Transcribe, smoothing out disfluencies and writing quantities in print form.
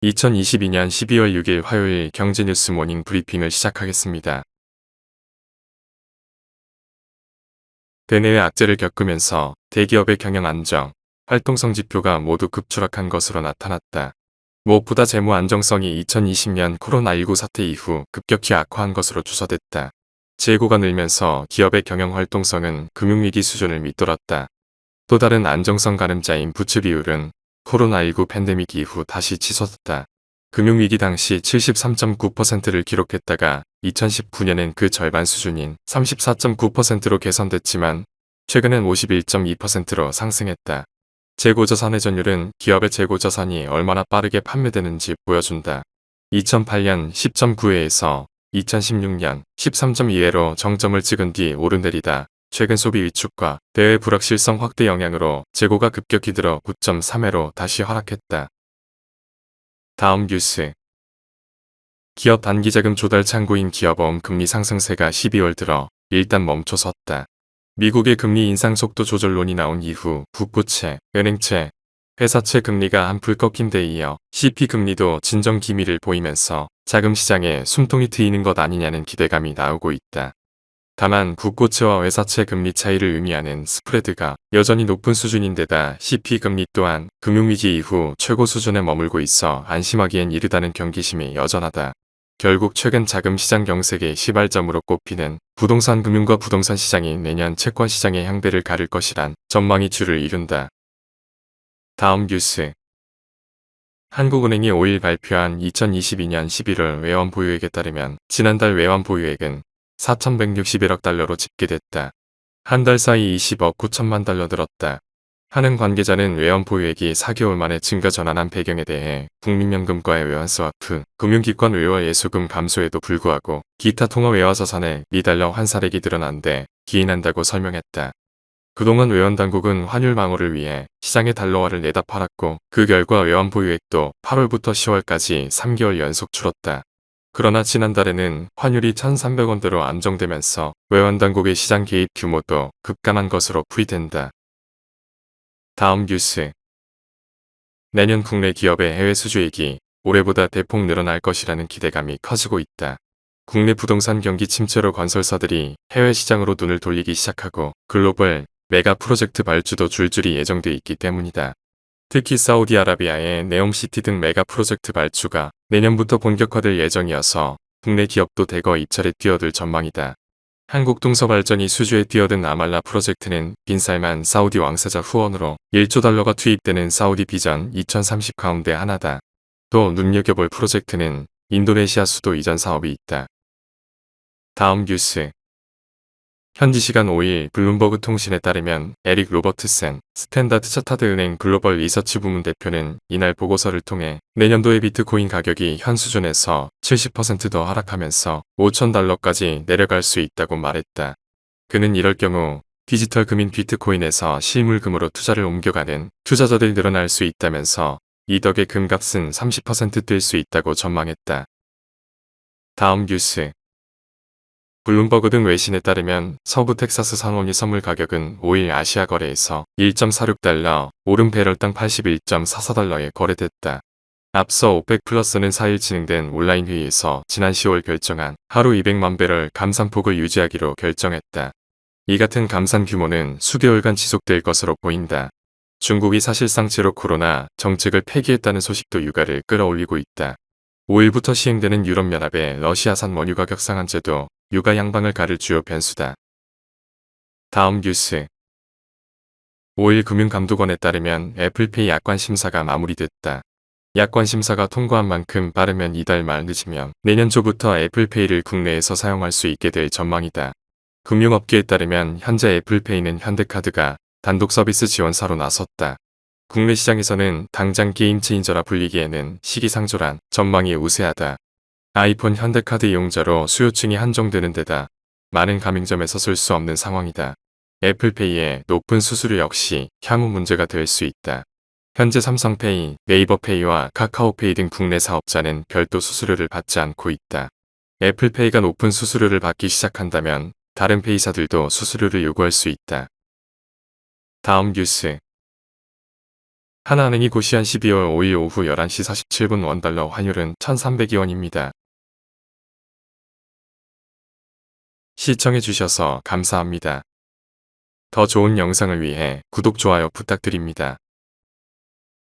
2022년 12월 6일 화요일 경제뉴스 모닝 브리핑을 시작하겠습니다. 대내외 악재를 겪으면서 대기업의 경영 안정, 활동성 지표가 모두 급추락한 것으로 나타났다. 무엇보다 재무 안정성이 2020년 코로나19 사태 이후 급격히 악화한 것으로 추서됐다. 재고가 늘면서 기업의 경영 활동성은 금융위기 수준을 밑돌았다. 또 다른 안정성 가늠자인 부채 비율은 코로나19 팬데믹 이후 다시 치솟았다. 금융위기 당시 73.9%를 기록했다가 2019년엔 그 절반 수준인 34.9%로 개선됐지만 최근엔 51.2%로 상승했다. 재고자산 회전율은 기업의 재고자산이 얼마나 빠르게 판매되는지 보여준다. 2008년 10.9회에서 2016년 13.2회로 정점을 찍은 뒤 오르내리다 최근 소비 위축과 대외 불확실성 확대 영향으로 재고가 급격히 들어 9.3회로 다시 하락했다. 다음 뉴스. 기업 단기자금 조달 창구인 기업어음 금리 상승세가 12월 들어 일단 멈춰섰다. 미국의 금리 인상 속도 조절론이 나온 이후 국고채, 은행채, 회사채 금리가 한풀 꺾인 데 이어 CP금리도 진정 기미를 보이면서 자금시장에 숨통이 트이는 것 아니냐는 기대감이 나오고 있다. 다만 국고채와 회사채 금리 차이를 의미하는 스프레드가 여전히 높은 수준인데다 CP금리 또한 금융위기 이후 최고 수준에 머물고 있어 안심하기엔 이르다는 경계심이 여전하다. 결국 최근 자금시장 경색의 시발점으로 꼽히는 부동산 금융과 부동산 시장이 내년 채권시장의 향배를 가를 것이란 전망이 주를 이룬다. 다음 뉴스. 한국은행이 5일 발표한 2022년 11월 외환 보유액에 따르면 지난달 외환 보유액은 4,161억 달러로 집계됐다. 한 달 사이 20억 9천만 달러 늘었다. 하는 관계자는 외환 보유액이 4개월 만에 증가 전환한 배경에 대해 국민연금과의 외환 스와프, 금융기관 외화 예수금 감소에도 불구하고 기타 통화 외화 자산에 미달러 환산액이 드러난 데 기인한다고 설명했다. 그동안 외환당국은 환율 방어를 위해 시장의 달러화를 내다 팔았고 그 결과 외환 보유액도 8월부터 10월까지 3개월 연속 줄었다. 그러나 지난달에는 환율이 1,300원대로 안정되면서 외환당국의 시장 개입 규모도 급감한 것으로 풀이된다. 다음 뉴스. 내년 국내 기업의 해외 수주액이 올해보다 대폭 늘어날 것이라는 기대감이 커지고 있다. 국내 부동산 경기 침체로 건설사들이 해외 시장으로 눈을 돌리기 시작하고 글로벌 메가 프로젝트 발주도 줄줄이 예정돼 있기 때문이다. 특히 사우디아라비아의 네옴시티 등 메가 프로젝트 발주가 내년부터 본격화될 예정이어서 국내 기업도 대거 입찰에 뛰어들 전망이다. 한국동서발전이 수주에 뛰어든 아말라 프로젝트는 빈살만 사우디 왕세자 후원으로 1조 달러가 투입되는 사우디 비전 2030 가운데 하나다. 또 눈여겨볼 프로젝트는 인도네시아 수도 이전 사업이 있다. 다음 뉴스. 현지 시간 5일 블룸버그 통신에 따르면 에릭 로버트슨 스탠다드 차타드 은행 글로벌 리서치 부문 대표는 이날 보고서를 통해 내년도의 비트코인 가격이 현 수준에서 70% 더 하락하면서 5,000달러까지 내려갈 수 있다고 말했다. 그는 이럴 경우 디지털 금인 비트코인에서 실물금으로 투자를 옮겨가는 투자자들이 늘어날 수 있다면서 이 덕에 금값은 30% 뛸 수 있다고 전망했다. 다음 뉴스. 블룸버그 등 외신에 따르면 서부 텍사스 산원유 선물 가격은 5일 아시아 거래에서 1.46달러, 오른 배럴당 81.44달러에 거래됐다. 앞서 오펙 플러스는 4일 진행된 온라인 회의에서 지난 10월 결정한 하루 200만 배럴 감산폭을 유지하기로 결정했다. 이 같은 감산 규모는 수개월간 지속될 것으로 보인다. 중국이 사실상 제로 코로나 정책을 폐기했다는 소식도 유가를 끌어올리고 있다. 5일부터 시행되는 유럽연합의 러시아산 원유 가격 상한제도 유가 양방을 가를 주요 변수다. 다음 뉴스. 5일 금융감독원에 따르면 애플페이 약관 심사가 마무리됐다. 약관 심사가 통과한 만큼 빠르면 이달 말 늦으면 내년 초부터 애플페이를 국내에서 사용할 수 있게 될 전망이다. 금융업계에 따르면 현재 애플페이는 현대카드가 단독 서비스 지원사로 나섰다. 국내 시장에서는 당장 게임 체인저라 불리기에는 시기상조란 전망이 우세하다. 아이폰 현대카드 이용자로 수요층이 한정되는 데다 많은 가맹점에서 쓸 수 없는 상황이다. 애플페이의 높은 수수료 역시 향후 문제가 될 수 있다. 현재 삼성페이, 네이버페이와 카카오페이 등 국내 사업자는 별도 수수료를 받지 않고 있다. 애플페이가 높은 수수료를 받기 시작한다면 다른 페이사들도 수수료를 요구할 수 있다. 다음 뉴스. 하나은행이 고시한 12월 5일 오후 11시 47분 원달러 환율은 1,302원입니다. 시청해주셔서 감사합니다. 더 좋은 영상을 위해 구독, 좋아요 부탁드립니다.